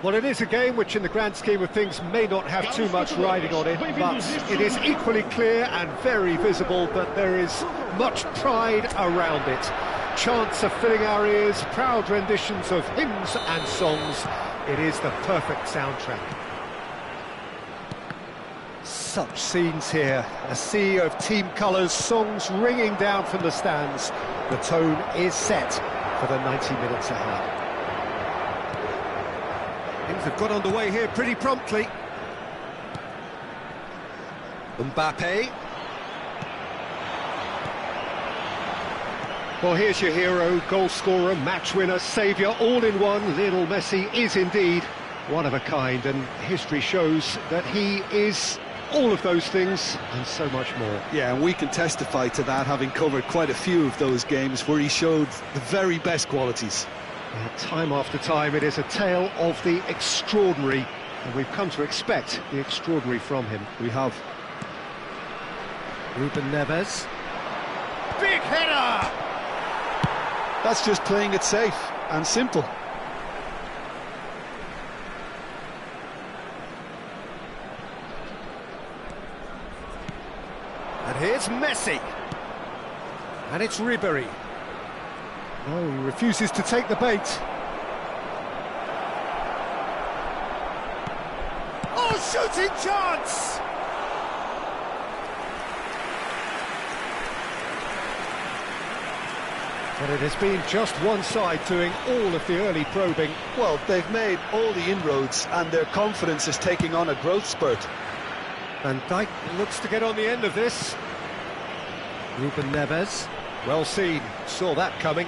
Well, it is a game which in the grand scheme of things may not have too much riding on it, but it is equally clear and very visible that there is much pride around it. Chants are filling our ears, proud renditions of hymns and songs. It is the perfect soundtrack. Such scenes here, a sea of team colours, songs ringing down from the stands. The tone is set for the 90 minutes ahead. Things have got underway here pretty promptly. Mbappe. Well, here's your hero, goal scorer, match winner, saviour, all in one. Lionel Messi is indeed one of a kind, and history shows that he is all of those things and so much more. Yeah, and we can testify to that, having covered quite a few of those games where he showed the very best qualities. Time after time, it is a tale of the extraordinary, and we've come to expect the extraordinary from him. We have. Ruben Neves. Big header! That's just playing it safe and simple. And here's Messi. And it's Ribery. Oh, he refuses to take the bait. Oh, shooting chance! But it has been just one side doing all of the early probing. Well, they've made all the inroads and their confidence is taking on a growth spurt. Van Dijk looks to get on the end of this. Ruben Neves, well seen, saw that coming.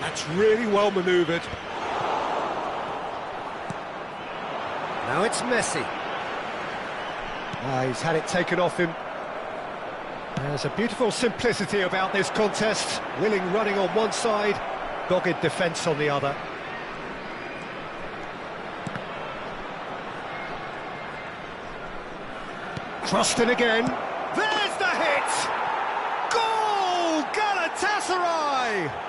That's really well manoeuvred. Now it's Messi. He's had it taken off him. There's a beautiful simplicity about this contest. Willing running on one side, dogged defence on the other. Crossed in again. There's the hit! Goal! Galatasaray!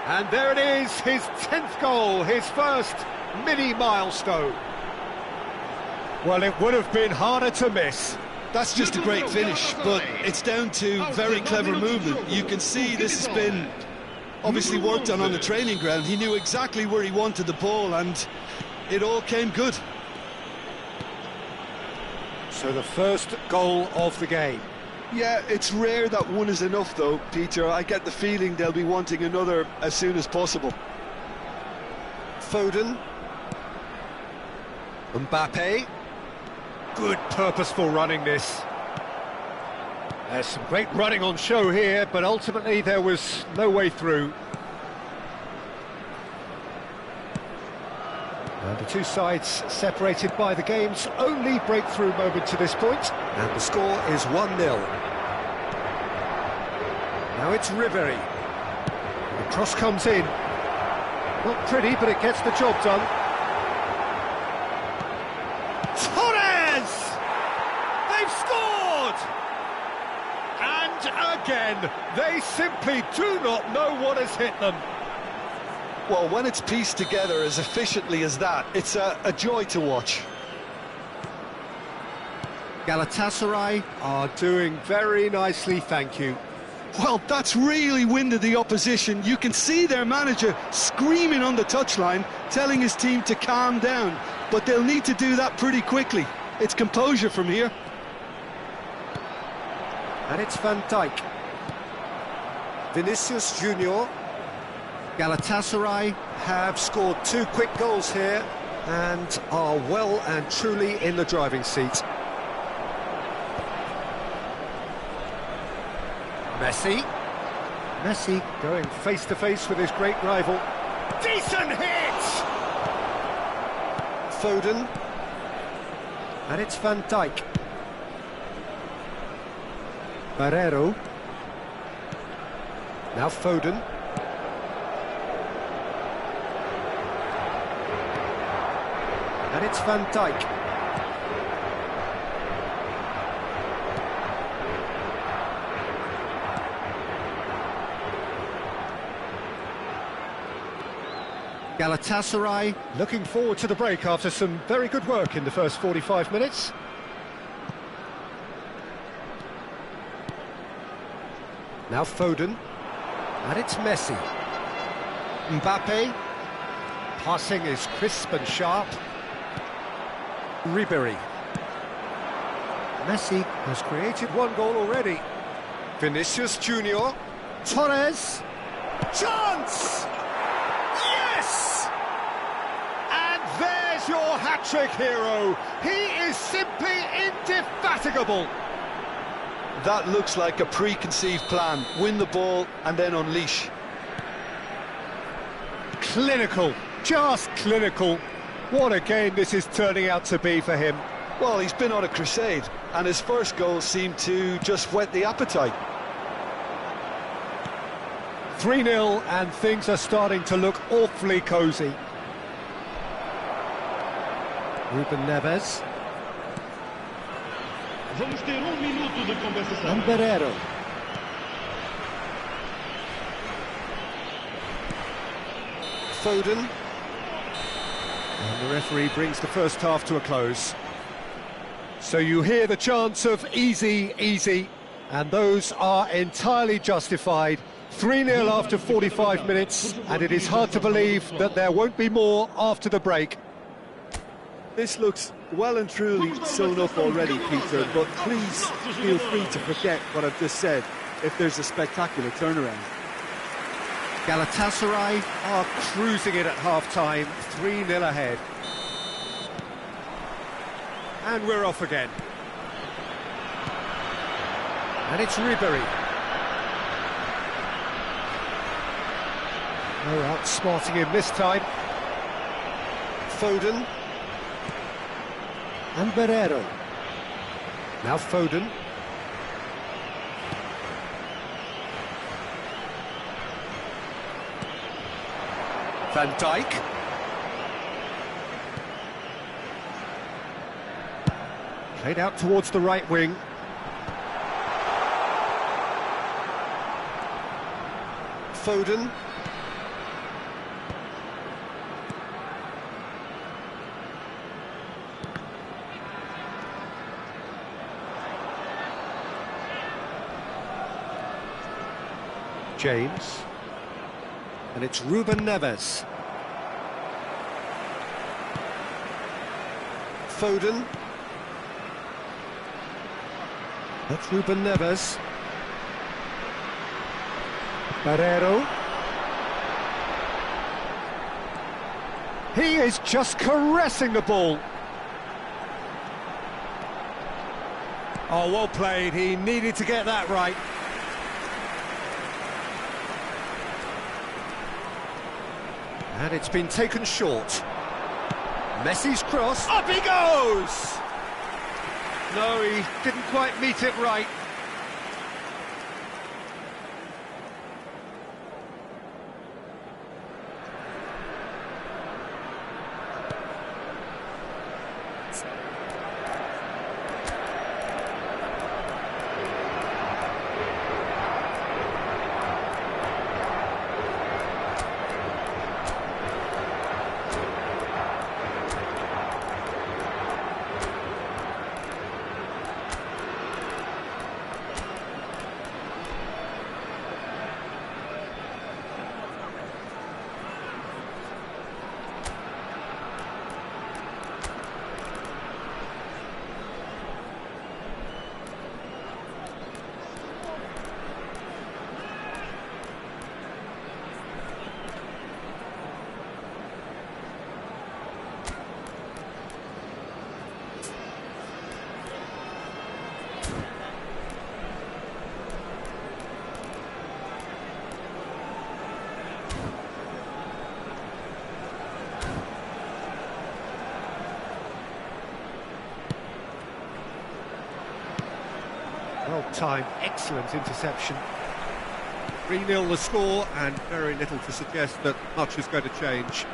And there it is, his 10th goal, his first mini-milestone. Well, it would have been harder to miss. That's just a great finish, but it's down to very clever movement. You can see this has been obviously worked on the training ground. He knew exactly where he wanted the ball, and it all came good. So the first goal of the game. Yeah, it's rare that one is enough though, Peter. I get the feeling they'll be wanting another as soon as possible. Foden. Mbappe. Good purposeful running this. There's some great running on show here, but ultimately there was no way through. And the two sides separated by the game's only breakthrough moment to this point, and the score is 1-0. Now it's Ribery. The cross comes in. Not pretty, but it gets the job done. Torres! They've scored! And again, they simply do not know what has hit them. Well, when it's pieced together as efficiently as that, it's a joy to watch. Galatasaray are doing very nicely, thank you. Well, that's really winded the opposition. You can see their manager screaming on the touchline, telling his team to calm down. But they'll need to do that pretty quickly. It's composure from here. And it's Van Dijk. Vinicius Junior. Galatasaray have scored 2 quick goals here and are well and truly in the driving seat. Messi. Messi going face-to-face with his great rival. Decent hit! Foden. And it's Van Dijk. Barreiro. Now Foden. And it's Van Dijk. Galatasaray looking forward to the break after some very good work in the first 45 minutes. Now Foden, and it's Messi. Mbappe, passing is crisp and sharp. Ribery. Messi has created one goal already. Vinicius Junior. Torres. Chance! Yes! And there's your hat-trick hero. He is simply indefatigable. That looks like a preconceived plan. Win the ball and then unleash. Clinical, just clinical. What a game this is turning out to be for him. Well, he's been on a crusade, and his first goal seemed to just whet the appetite. 3-0, and things are starting to look awfully cosy. Ruben Neves. Vamos ter minuto de conversação. Amberero. Foden. And the referee brings the first half to a close. So you hear the chants of easy, easy, and those are entirely justified. 3-0 after 45 minutes, and it is hard to believe that there won't be more after the break. This looks well and truly sewn up already, Peter, but please feel free to forget what I've just said if there's a spectacular turnaround. Galatasaray are cruising it at half-time, 3-0 ahead. And we're off again. And it's Ribery. Oh, outsmarting him this time. Foden. Amberero. Now Foden. Van Dijk. Played out towards the right wing. Foden. James. And it's Ruben Neves. Foden. That's Ruben Neves. Barrero. He is just caressing the ball. Oh, well played. He needed to get that right. And it's been taken short. Messi's cross. Up he goes! No, he didn't quite meet it right. Well-timed, excellent interception. 3-0 the score, and very little to suggest that much is going to change.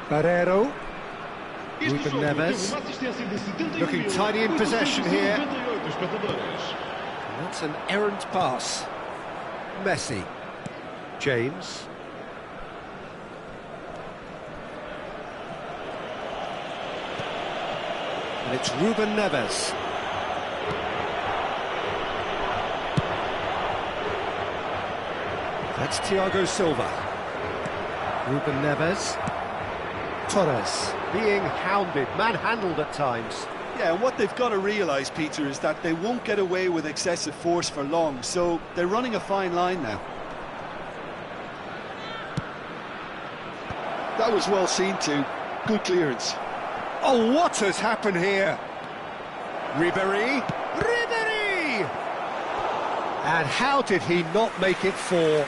Barrero. Ruben Neves. Looking tidy in possession here. And that's an errant pass. Messi. James. And it's Ruben Neves. That's Thiago Silva. Ruben Neves. Torres being hounded, manhandled at times. Yeah, and what they've got to realise, Peter, is that they won't get away with excessive force for long, so they're running a fine line now. That was well seen too. Good clearance. Oh, what has happened here? Ribéry. And how did he not make it four?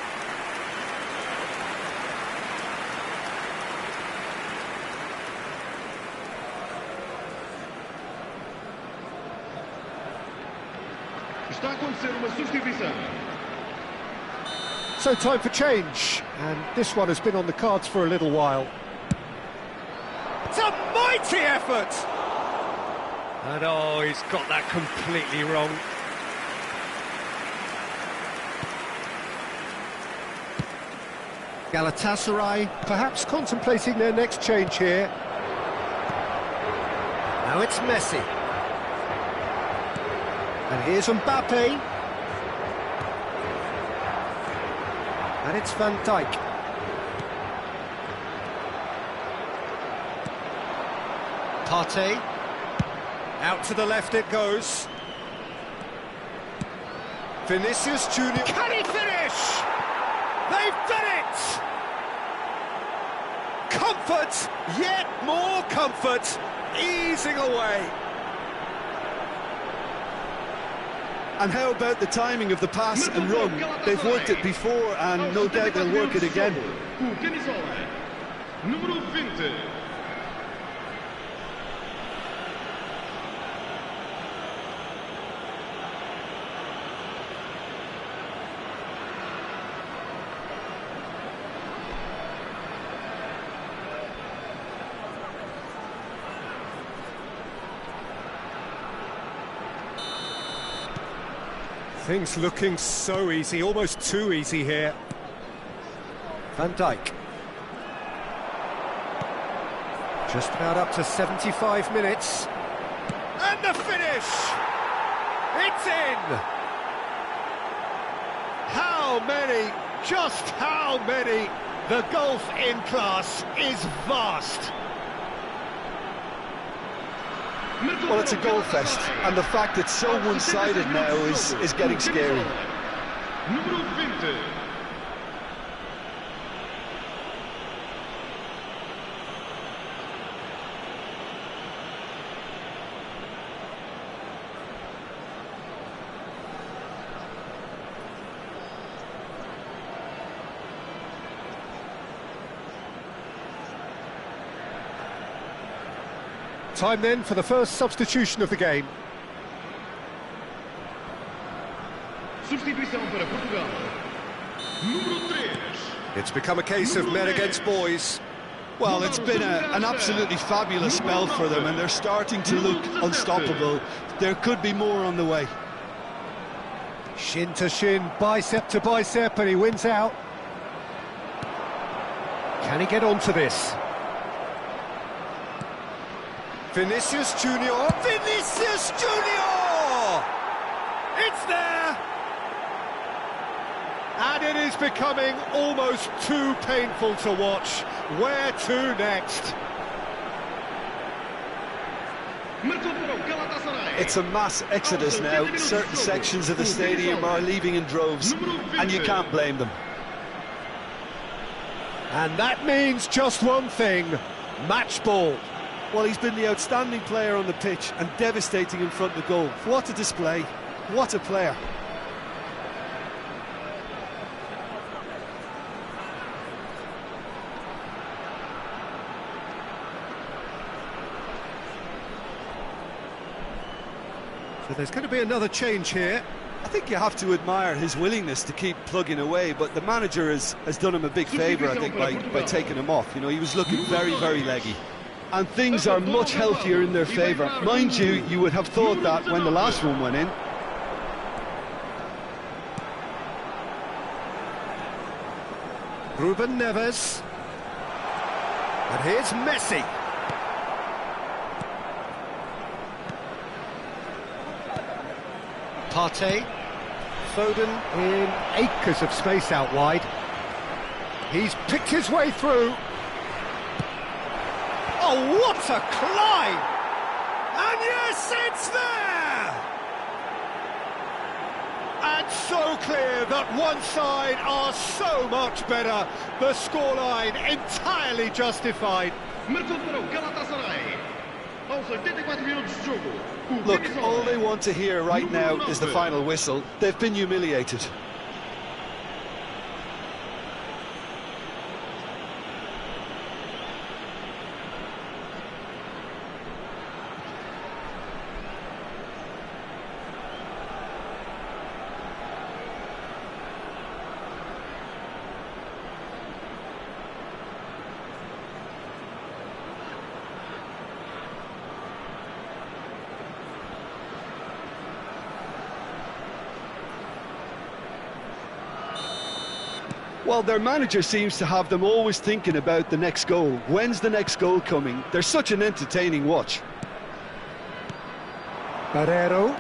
Está a acontecer uma substituição. So time for change, and this one has been on the cards for a little while. It's a mighty effort! And oh, he's got that completely wrong. Galatasaray perhaps contemplating their next change here. Now it's Messi. And here's Mbappe. And it's Van Dijk. Partey. Out to the left it goes. Vinicius Junior. Can he finish? They've done it! Comfort, yet more comfort, easing away. And how about the timing of the pass and run? They've worked it before and no doubt they'll work it again. Número 20. Things looking so easy, almost too easy here. Van Dijk. Just about up to 75 minutes. And the finish! It's in! How many, just how many? The gulf in class is vast. Well, it's a goal fest, and the fact it's so one-sided now is getting scary. Número 20. Time then for the first substitution of the game. Substituição para Portugal. Número 3. It's become a case of men against boys. Well, it's been an absolutely fabulous spell for them, and they're starting to look unstoppable. There could be more on the way. Shin to shin, bicep to bicep, and he wins out. Can he get onto this? Vinicius Junior. Vinicius Junior! It's there! And it is becoming almost too painful to watch. Where to next? It's a mass exodus now. Certain sections of the stadium are leaving in droves, and you can't blame them. And that means just one thing, match ball. Well, he's been the outstanding player on the pitch and devastating in front of goal. What a display, what a player. So there's going to be another change here. I think you have to admire his willingness to keep plugging away, but the manager has done him a big favour, I think, by taking him off. You know, he was looking very, very leggy. And things are much healthier in their favour. Mind you, you would have thought that when the last one went in. Ruben Neves. And here's Messi. Partey. Foden in acres of space out wide. He's picked his way through. Oh, what a climb! And yes, it's there! And so clear that one side are so much better. The scoreline entirely justified. Marcou para o Galatasaray. Aos 84 minutos de jogo. Look, all they want to hear right now is the final whistle. They've been humiliated. Well, their manager seems to have them always thinking about the next goal. When's the next goal coming? They're such an entertaining watch. Barrero.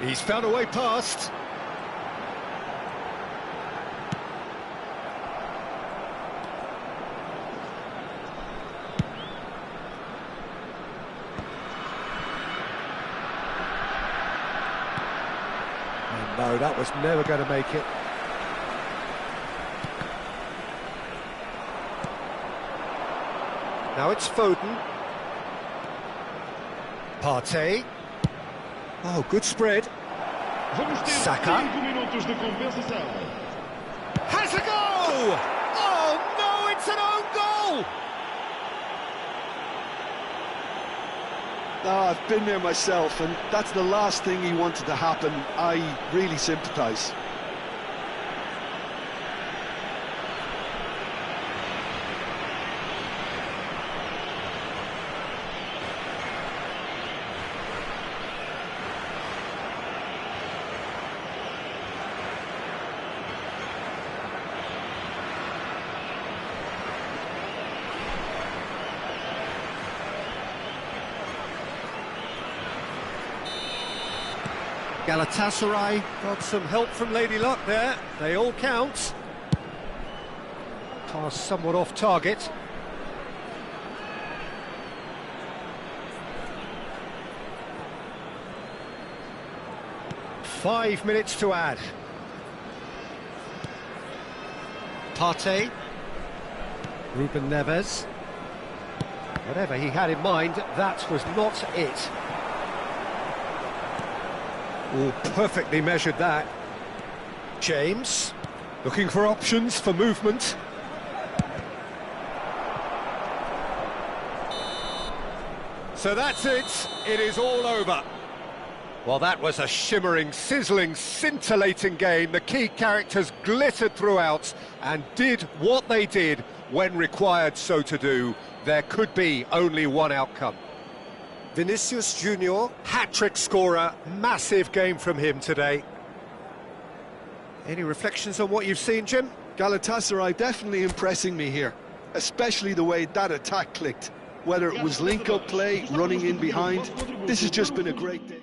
He's found a way past. No, that was never going to make it. Now it's Foden. Partey. Oh, good spread. Saka. Has a goal! Oh no, it's an own goal! Oh, I've been there myself, and that's the last thing he wanted to happen. I really sympathise. Galatasaray got some help from Lady Luck there. They all count. Pass somewhat off target. Five minutes to add. Partey. Ruben Neves. Whatever he had in mind, that was not it. Oh, perfectly measured that. James, looking for options for movement. So that's it. It is all over. Well, that was a shimmering, sizzling, scintillating game. The key characters glittered throughout and did what they did when required so to do. There could be only one outcome. Vinicius Junior, hat-trick scorer, massive game from him today. Any reflections on what you've seen, Jim? Galatasaray definitely impressing me here, especially the way that attack clicked. Whether it was link-up play, running in behind, this has just been a great day.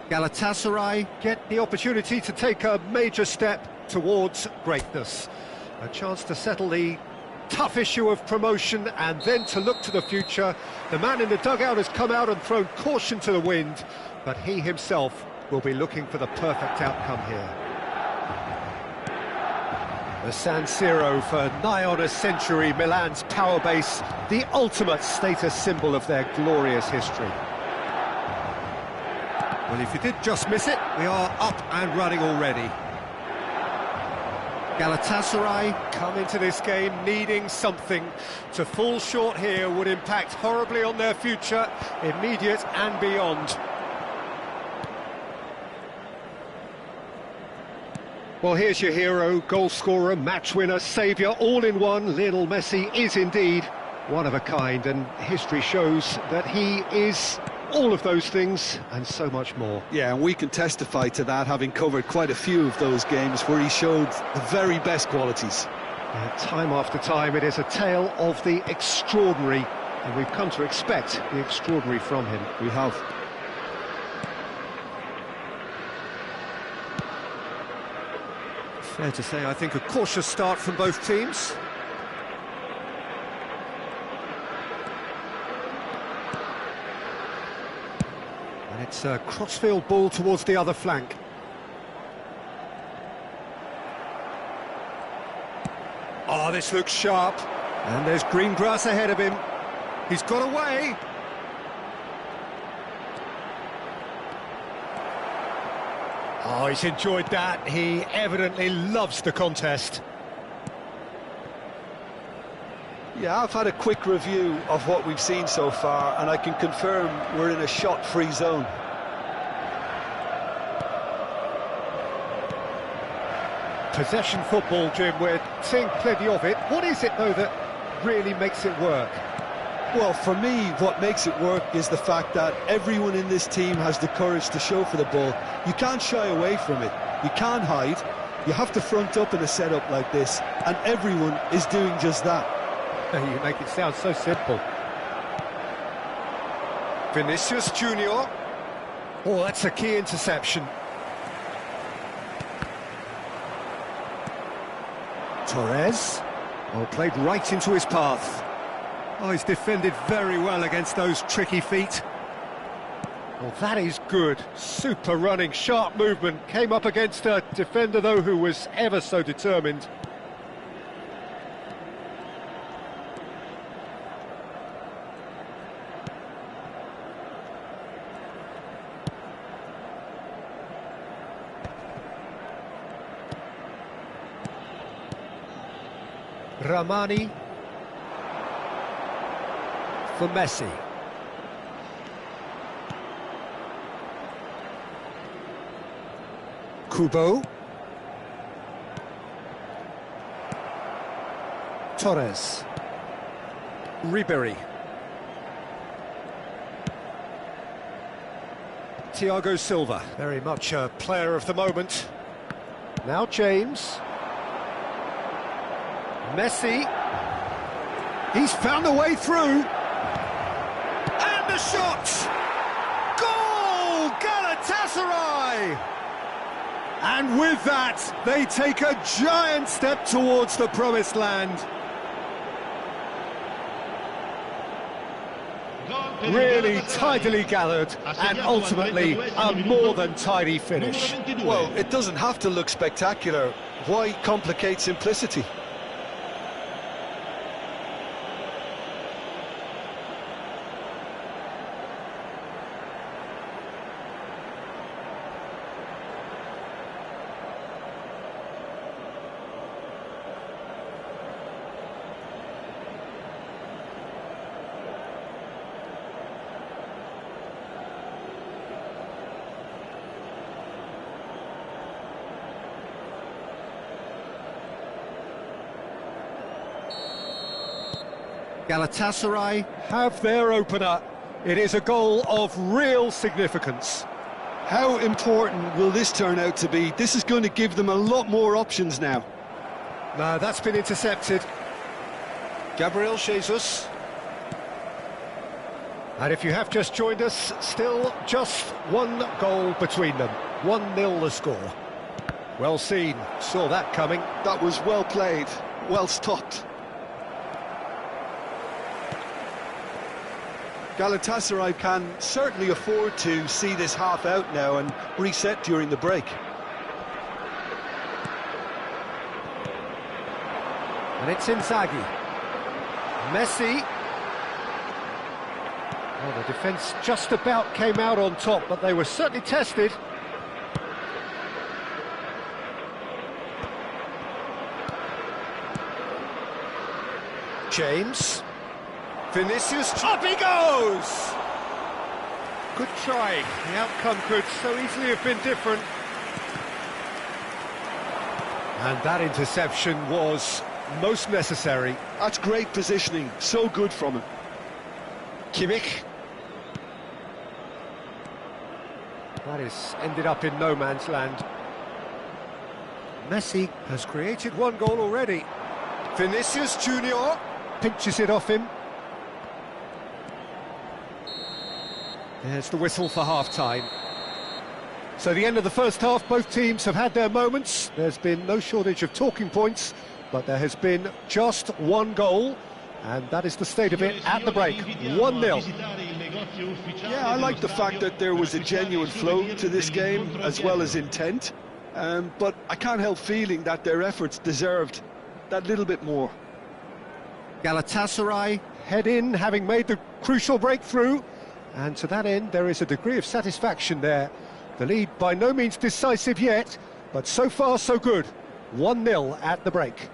Galatasaray get the opportunity to take a major step towards greatness. A chance to settle the tough issue of promotion and then to look to the future. The man in the dugout has come out and thrown caution to the wind, but he himself will be looking for the perfect outcome here. The San Siro for nigh on a century, Milan's power base, the ultimate status symbol of their glorious history. Well, if you did just miss it, we are up and running already. Galatasaray come into this game needing something. To fall short here would impact horribly on their future, immediate and beyond. Well, here's your hero, goal scorer, match winner, saviour, all in one. Lionel Messi is indeed one of a kind, and history shows that he is all of those things and so much more. Yeah, and we can testify to that, having covered quite a few of those games where he showed the very best qualities. Yeah, time after time, it is a tale of the extraordinary, and we've come to expect the extraordinary from him. We have. Fair to say, I think, a cautious start from both teams. And it's a crossfield ball towards the other flank. Oh, this looks sharp. And there's green grass ahead of him. He's got away. Oh, he's enjoyed that. He evidently loves the contest. Yeah, I've had a quick review of what we've seen so far, and I can confirm we're in a shot-free zone. Possession football, Jim, we're seeing plenty of it. What is it, though, that really makes it work? Well, for me, what makes it work is the fact that everyone in this team has the courage to show for the ball. You can't shy away from it. You can't hide. You have to front up in a setup like this, and everyone is doing just that. You make it sound so simple. Vinicius Junior. Oh, that's a key interception. Torres. Oh, played right into his path. Oh, he's defended very well against those tricky feet. Well, that is good. Super running, sharp movement. Came up against a defender, though, who was ever so determined. Ramani for Messi. Kubo. Torres. Ribery. Thiago Silva, very much a player of the moment. Now James. Messi. He's found a way through. And the shot! Goal! Galatasaray! And with that, they take a giant step towards the promised land. Really tidily gathered, and ultimately a more than tidy finish. Well, it doesn't have to look spectacular. Why complicate simplicity? Galatasaray have their opener. It is a goal of real significance. How important will this turn out to be? This is going to give them a lot more options now. No, that's been intercepted. Gabriel Jesus. And if you have just joined us, still just one goal between them. 1-0 the score. Well seen, saw that coming. That was well played, well stopped. Galatasaray can certainly afford to see this half out now and reset during the break. And it's Inzaghi. Messi. Well, the defence just about came out on top, but they were certainly tested. James. Vinicius, up he goes! Good try. The outcome could so easily have been different. And that interception was most necessary. That's great positioning, so good from him. Kimmich. That is ended up in no man's land. Messi has created one goal already. Vinicius Junior pinches it off him. There's the whistle for half-time. So the end of the first half, both teams have had their moments. There's been no shortage of talking points, but there has been just one goal, and that is the state of it at the break. 1-0. Yeah, I like the fact that there was a genuine flow to this game, as well as intent. But I can't help feeling that their efforts deserved that little bit more. Galatasaray head in, having made the crucial breakthrough. And to that end, there is a degree of satisfaction there. The lead by no means decisive yet, but so far so good. 1-0 at the break.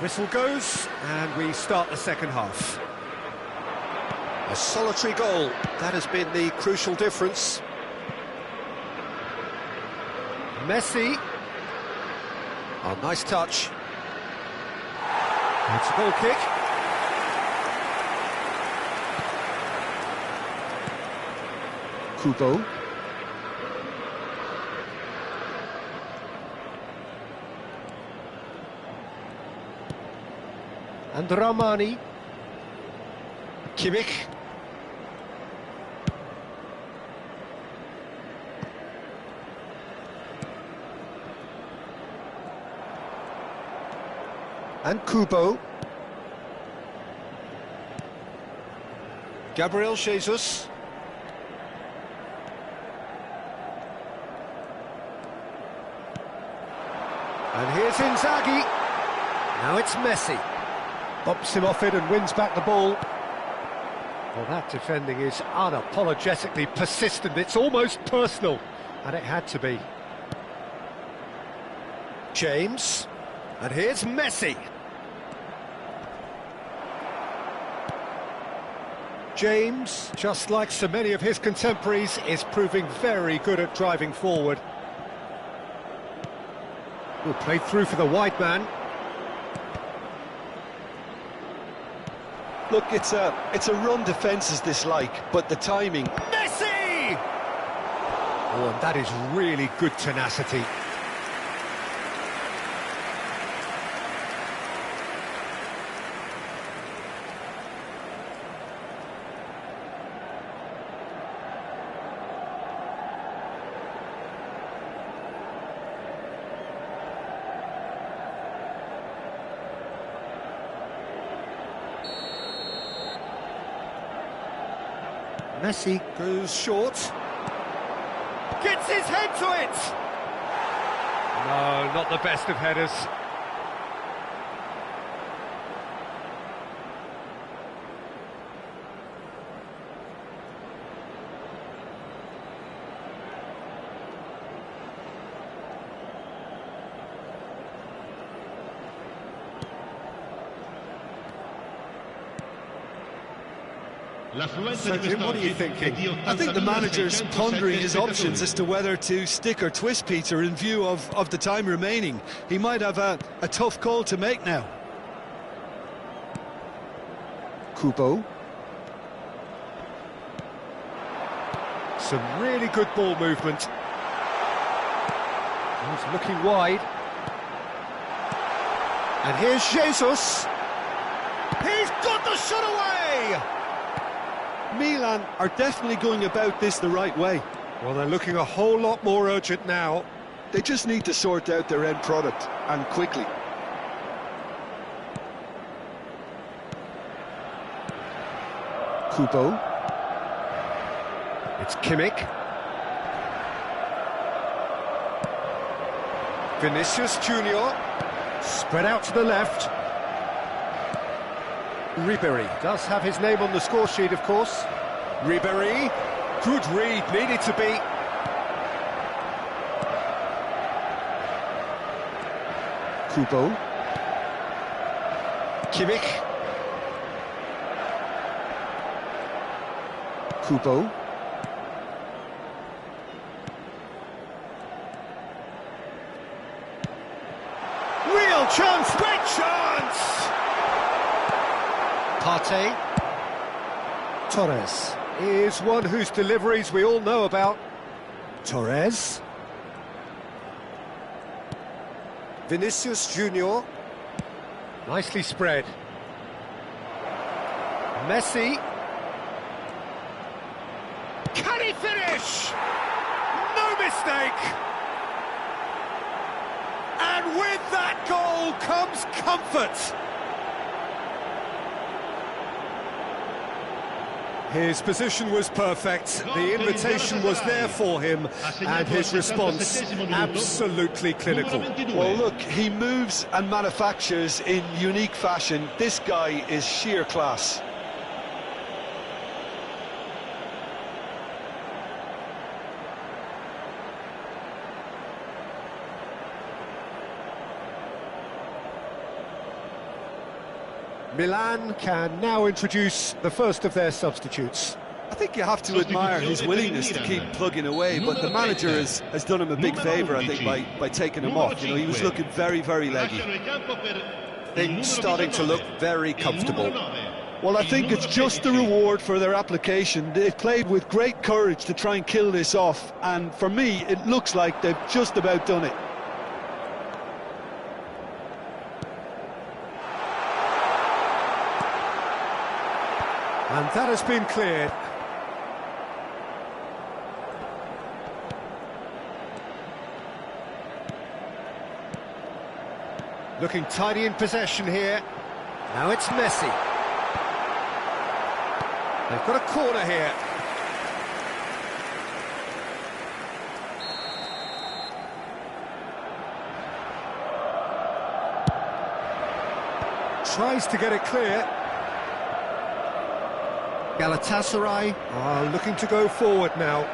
Whistle goes, and we start the second half. A solitary goal, that has been the crucial difference. Messi. Oh, nice touch. It's a goal kick. Kubo. And Ramani. Kimmich. And Kubo. Gabriel Jesus. And here's Inzaghi. Now it's Messi. Bumps him off it and wins back the ball. Well, that defending is unapologetically persistent. It's almost personal, and it had to be. James. And here's Messi. James, just like so many of his contemporaries, is proving very good at driving forward. Well, played through for the wide man. Look, it's a run defence is this like, but the timing. Messi! Oh, and that is really good tenacity. Messi goes short. Gets his head to it! No, not the best of headers. So, Jim, what are you thinking? I think the manager's pondering his options as to whether to stick or twist Peter in view of the time remaining. He might have a tough call to make now. Kubo. Some really good ball movement. He's looking wide. And here's Jesus. He's got the shot away! Milan are definitely going about this the right way. Well, they're looking a whole lot more urgent now. They just need to sort out their end product, and quickly. Kubo. It's Kimmich. Vinicius Junior. Spread out to the left. Ribéry does have his name on the score sheet, of course. Ribéry, good read, needed to be. Kubo. Kimmich. Kubo. Real chance, great chance! Partey. Torres is one whose deliveries we all know about. Torres. Vinicius Junior. Nicely spread. Messi. Can he finish? No mistake! And with that goal comes comfort. His position was perfect, the invitation was there for him, and his response absolutely clinical. Well, look, he moves and manufactures in unique fashion. This guy is sheer class. Milan can now introduce the first of their substitutes. I think you have to admire his willingness to keep plugging away, but the manager has done him a big favour, I think, by taking him off. You know, he was looking very, very leggy. Things starting to look very comfortable. Well, I think it's just the reward for their application. They've played with great courage to try and kill this off, and for me, it looks like they've just about done it. And that has been cleared. Looking tidy in possession here. Now it's Messi. They've got a corner here. Tries to get it clear. Galatasaray are looking to go forward now.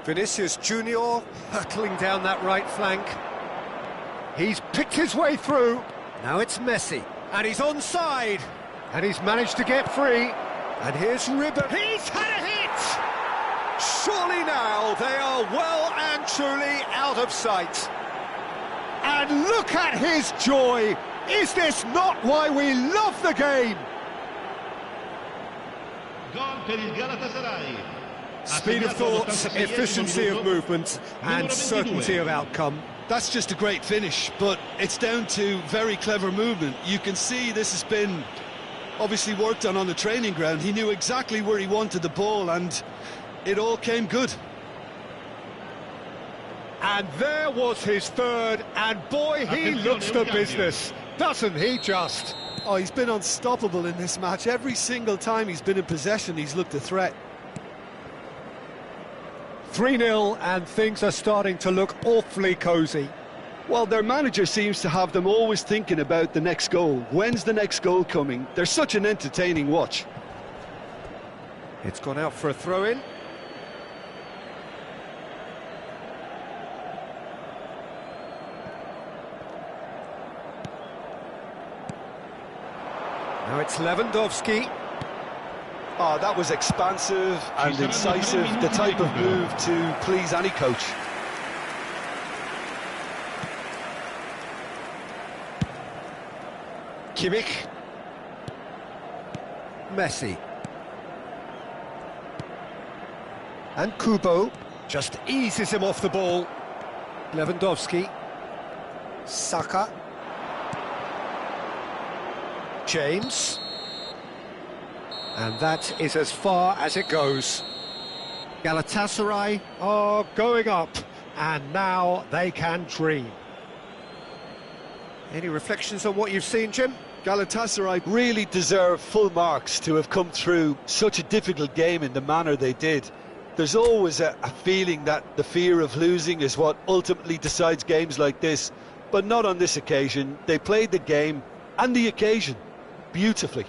Vinicius Junior hurtling down that right flank. He's picked his way through. Now it's Messi, and he's onside, and he's managed to get free. And here's Ribbon. He's had a hit! Surely now they are well and truly out of sight. And look at his joy! Is this not why we love the game? Gol per il Galatasaray. Speed of thought, efficiency of movement, and certainty of outcome. That's just a great finish, but it's down to very clever movement. You can see this has been obviously worked on the training ground. He knew exactly where he wanted the ball, and it all came good. And there was his third, and boy, he looks the business, doesn't he just? Oh, he's been unstoppable in this match. Every single time he's been in possession, he's looked a threat. 3-0, and things are starting to look awfully cosy. Well, their manager seems to have them always thinking about the next goal. When's the next goal coming? They're such an entertaining watch. It's gone out for a throw-in. Now it's Lewandowski. Oh, that was expansive and incisive, the type of move to please any coach. Kimmich. Messi. And Kubo just eases him off the ball. Lewandowski. Saka. James. And that is as far as it goes. Galatasaray are going up, and now they can dream. Any reflections on what you've seen, Jim? Galatasaray really deserve full marks to have come through such a difficult game in the manner they did. There's always a feeling that the fear of losing is what ultimately decides games like this, but not on this occasion. They played the game and the occasion beautifully.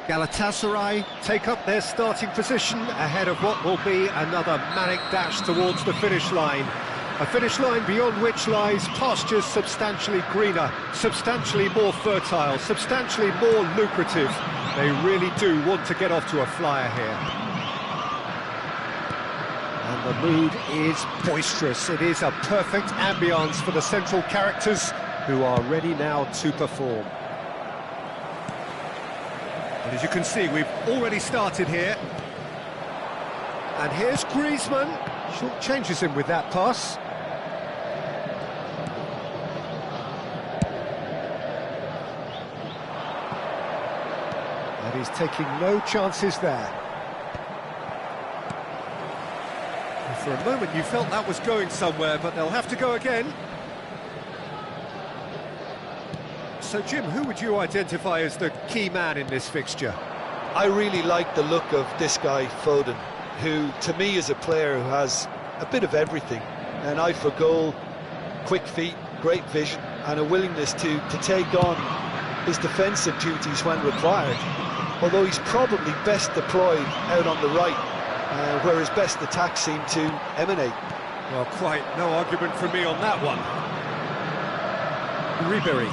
Galatasaray take up their starting position ahead of what will be another manic dash towards the finish line. A finish line beyond which lies pastures substantially greener, substantially more fertile, substantially more lucrative. They really do want to get off to a flyer here. And the mood is boisterous. It is a perfect ambience for the central characters who are ready now to perform. And as you can see, we've already started here. And here's Griezmann. Short changes him with that pass. And he's taking no chances there. And for a moment you felt that was going somewhere, but they'll have to go again. So Jim, who would you identify as the key man in this fixture? I really like the look of this guy, Foden, who to me is a player who has a bit of everything. An eye for goal, quick feet, great vision, and a willingness to take on his defensive duties when required. Although he's probably best deployed out on the right, where his best attacks seem to emanate. Well, quite no argument from me on that one. Ribery.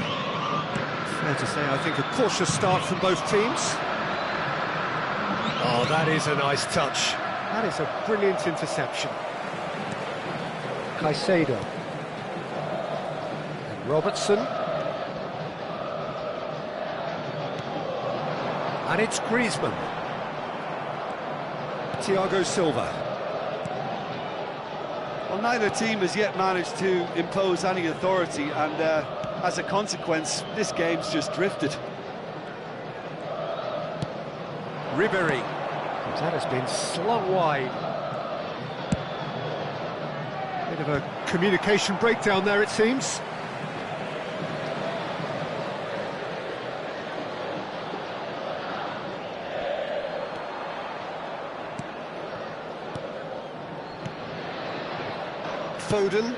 Fair to say, I think a cautious start from both teams. Oh, that is a nice touch. That is a brilliant interception. Caicedo. And Robertson. And it's Griezmann. Thiago Silva. Well, neither team has yet managed to impose any authority, and as a consequence, this game's just drifted. Ribery. That has been slung wide. Bit of a communication breakdown there, it seems. Foden.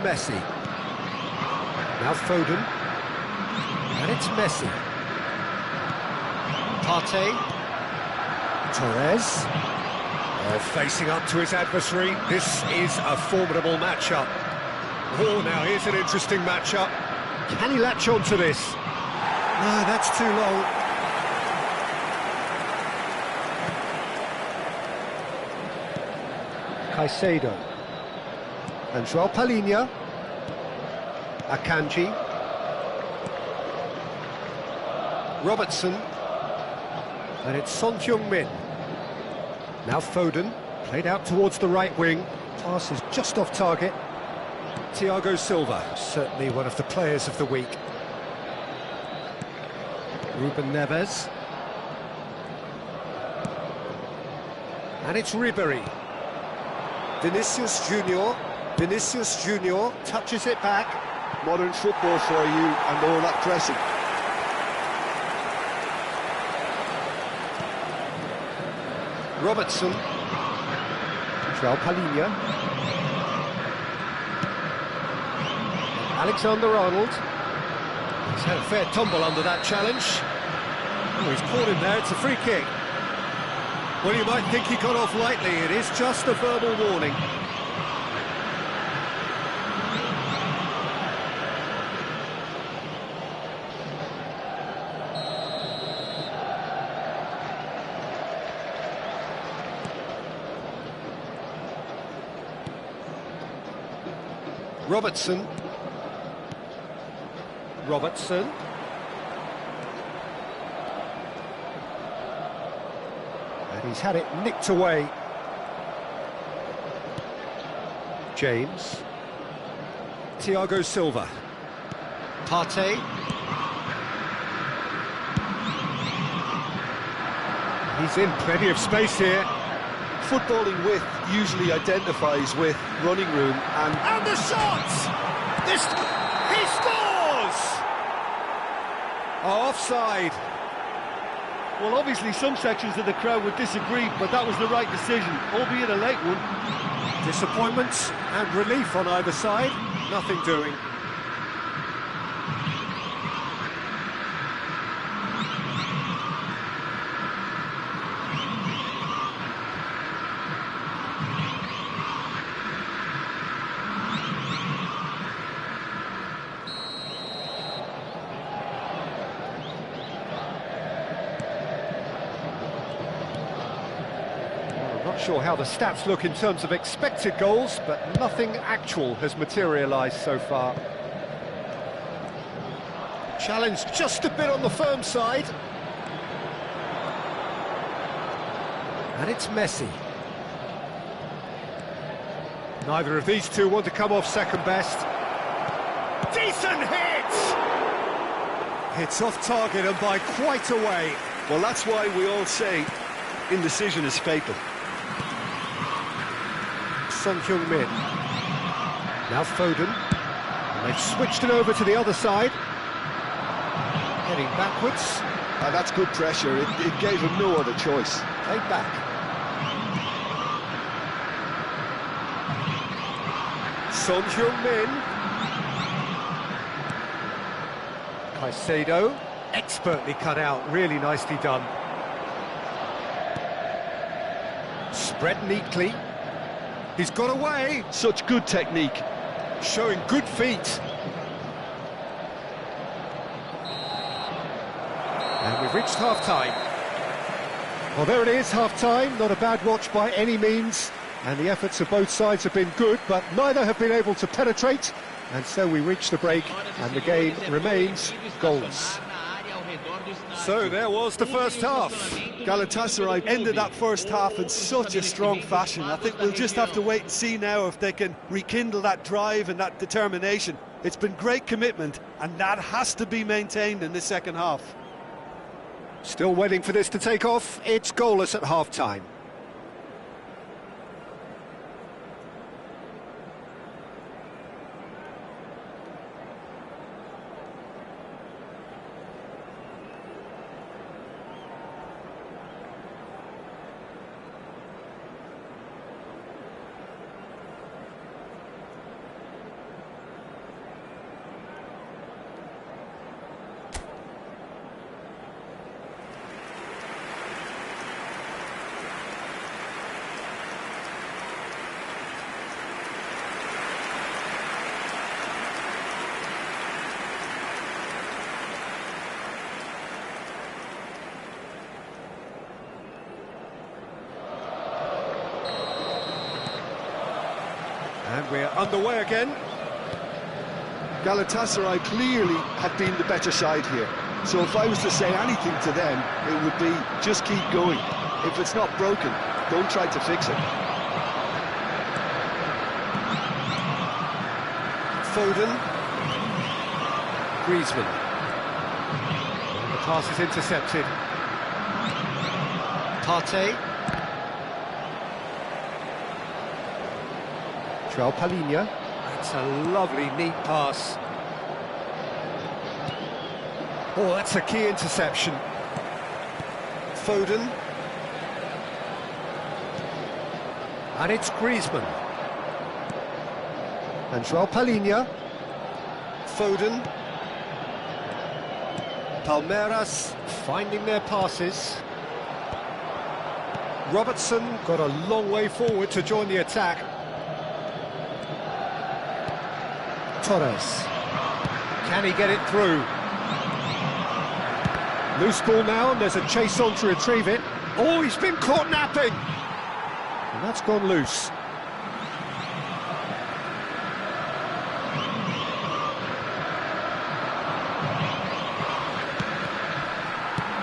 Messi. Now Foden. And it's Messi. Partey. Torres. Oh, facing up to his adversary. This is a formidable matchup. Oh, now here's an interesting matchup. Can he latch on to this? No, that's too long. Caicedo. And João Palhinha. Akanji. Robertson. And it's Son Heung-min. Now Foden, played out towards the right wing. Pass is just off target. Thiago Silva, certainly one of the players of the week. Ruben Neves. And it's Ribery. Vinicius Junior touches it back. Modern football for you, and all that pressing. Robertson. João Palhinha. Alexander-Arnold. He's had a fair tumble under that challenge. Oh, he's caught him there, it's a free kick. Well, you might think he got off lightly, it is just a verbal warning. Robertson. And he's had it nicked away. James. Thiago Silva. Partey. He's in plenty of space here. Footballing width usually identifies with running room, And the shot! He scores! Offside. well, obviously some sections of the crowd would disagree, but that was the right decision, albeit a late one. Disappointment and relief on either side. Nothing doing. Sure how the stats look in terms of expected goals, but nothing actual has materialised so far. Challenge just a bit on the firm side. And it's Messi. Neither of these two want to come off second best. Decent hit! It's off target and by quite a way. Well, that's why we all say indecision is fatal. Son Heung-min. Now Foden. And they've switched it over to the other side. Heading backwards. That's good pressure. It gave him no other choice. Played back. Son Heung-min. Caicedo. Expertly cut out. Really nicely done. Spread neatly. He's got away. Such good technique. Showing good feet. And we've reached half-time. Well, there it is, half-time. Not a bad watch by any means. And the efforts of both sides have been good, but neither have been able to penetrate. And so we reach the break, and the game remains goalless. So there was the first half. Galatasaray ended that first half in such a strong fashion. I think we'll just have to wait and see now if they can rekindle that drive and that determination. It's been great commitment, and that has to be maintained in the second half. Still waiting for this to take off. It's goalless at half-time. And we're underway again. Galatasaray clearly have been the better side here. So if I was to say anything to them, it would be just keep going. If it's not broken, don't try to fix it. Foden. Griezmann. And the pass is intercepted. Partey. João Palhinha. That's a lovely, neat pass. Oh, that's a key interception. Foden. And it's Griezmann. And João Palhinha. Foden. Palmeiras finding their passes. Robertson got a long way forward to join the attack. Torres. Can he get it through? Loose ball now, and there's a chase on to retrieve it. Oh, he's been caught napping! And that's gone loose.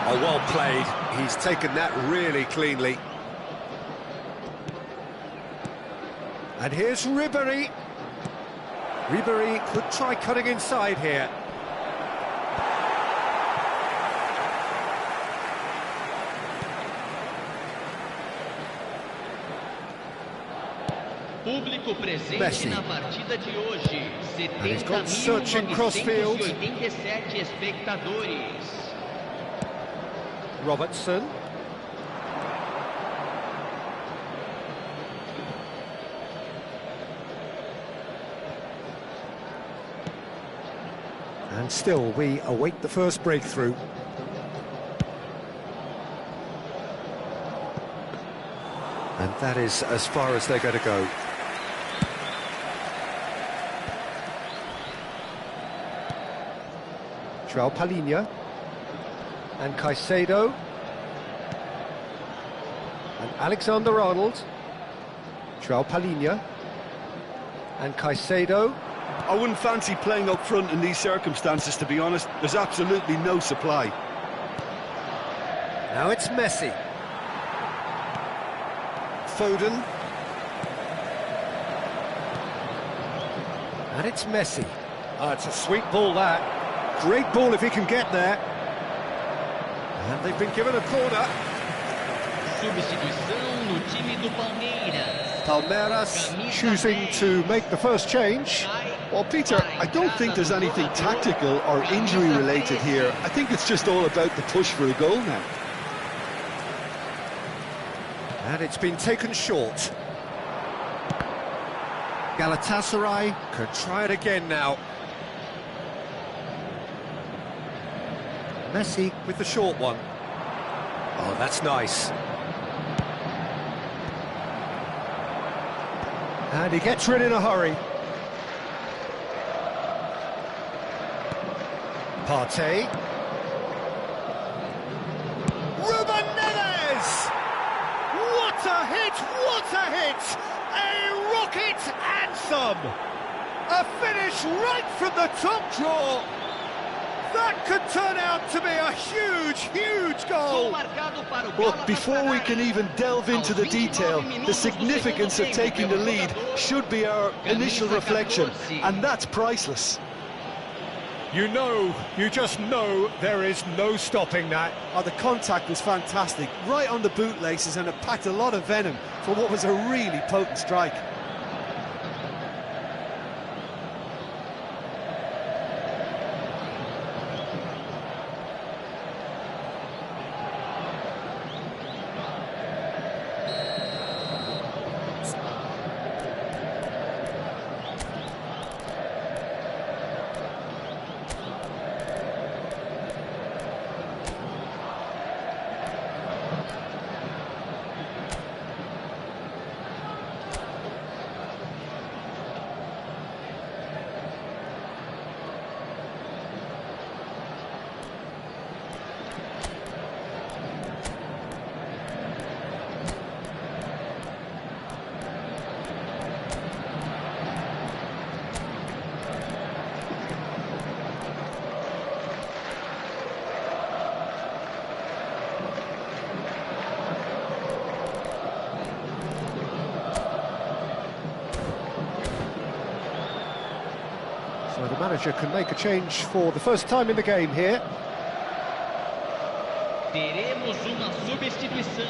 Oh, well played. He's taken that really cleanly. And here's Ribéry. Ribéry could try cutting inside here. Público presente Messi. na partida de hoje, And he's gone searching crossfield. 70.087 espectadores. Robertson. And still, we await the first breakthrough. And that is as far as they're going to go. João Palhinha. And Caicedo. And Alexander-Arnold. João Palhinha. And Caicedo. I wouldn't fancy playing up front in these circumstances, to be honest. There's absolutely no supply. Now it's Messi. Foden. And it's Messi. Oh, it's a sweet ball, that. Great ball if he can get there. And they've been given a corner. Substituição no time do Palmeiras. Palmeiras choosing to make the first change. Well, Peter, I don't think there's anything tactical or injury-related here. I think it's just all about the push for a goal now. And it's been taken short. Galatasaray can try it again now. Messi with the short one. Oh, that's nice. And he gets rid in a hurry. Partey. Ruben Neves! What a hit! What a hit! A rocket anthem! A finish right from the top draw! That could turn out to be a huge, huge goal! Well, before we can even delve into the detail, the significance of taking the lead should be our initial reflection, and that's priceless. You just know there is no stopping that. Oh, the contact was fantastic, right on the bootlaces, and it packed a lot of venom for what was a really potent strike. So the manager can make a change for the first time in the game here. Teremos uma substituição.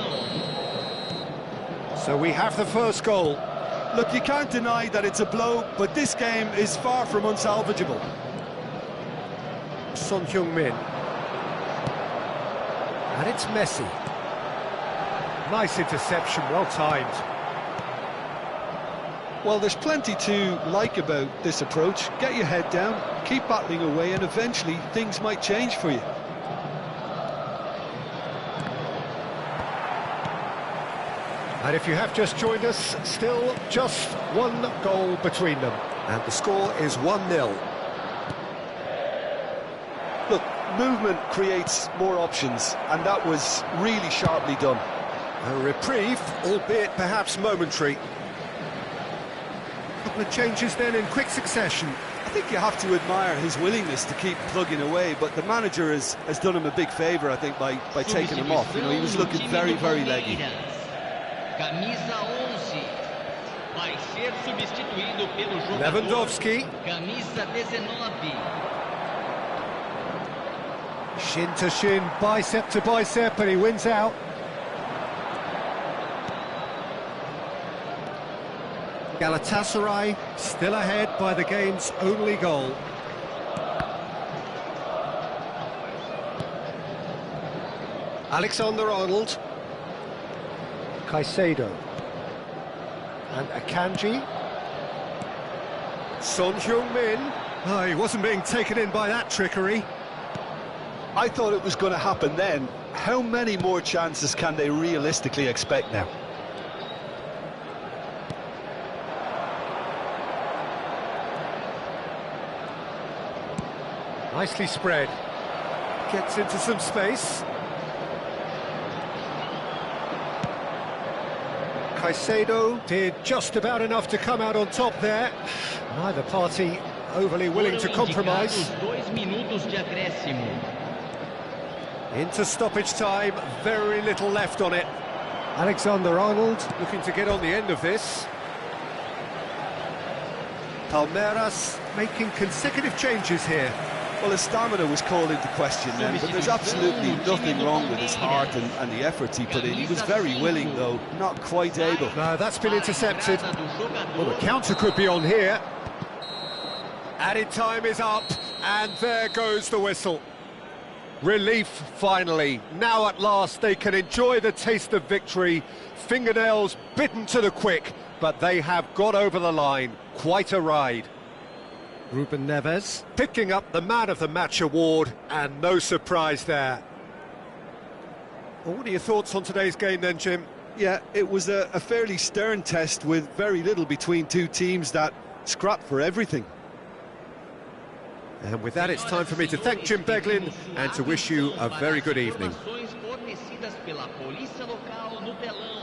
So we have the first goal. Look, you can't deny that it's a blow, but this game is far from unsalvageable. Son Heung-min. And it's Messi. Nice interception, well timed. Well, there's plenty to like about this approach. Get your head down, keep battling away, and eventually things might change for you. And if you have just joined us, still just one goal between them. And the score is 1-0. Look, movement creates more options, and that was really sharply done. A reprieve, albeit perhaps momentary. A couple of changes then in quick succession. I think you have to admire his willingness to keep plugging away, but the manager has done him a big favour, I think, by taking him off. You know, he was looking very, very leggy. Camisa 11 vai ser substituído pelo jogador Lewandowski. Camisa 19. Shin to shin, bicep to bicep, and he wins out. Galatasaray still ahead by the game's only goal. Alexander-Arnold. Caicedo. And Akanji. Son Heung-min. Oh, he wasn't being taken in by that trickery. I thought it was going to happen then. How many more chances can they realistically expect now? Nicely spread. Gets into some space. Caicedo did just about enough to come out on top there. Neither party overly willing to compromise. Indicados 2 minutos de acréscimo. Into stoppage time, very little left on it. Alexander-Arnold looking to get on the end of this. Palmeiras making consecutive changes here. Well, his stamina was called into question then, but there's absolutely nothing wrong with his heart and the efforts he put in. He was very willing, though, not quite able. No, that's been intercepted. Well, the counter could be on here. Added time is up, and there goes the whistle. Relief, finally. Now at last they can enjoy the taste of victory. Fingernails bitten to the quick, but they have got over the line. Quite a ride. Ruben Neves picking up the Man of the Match award, and no surprise there. Well, what are your thoughts on today's game then, Jim? Yeah, it was a fairly stern test with very little between two teams that scrapped for everything. And with that, it's time for me to thank Jim Beglin and to wish you a very good evening. Fornecidas pela polícia local no telão.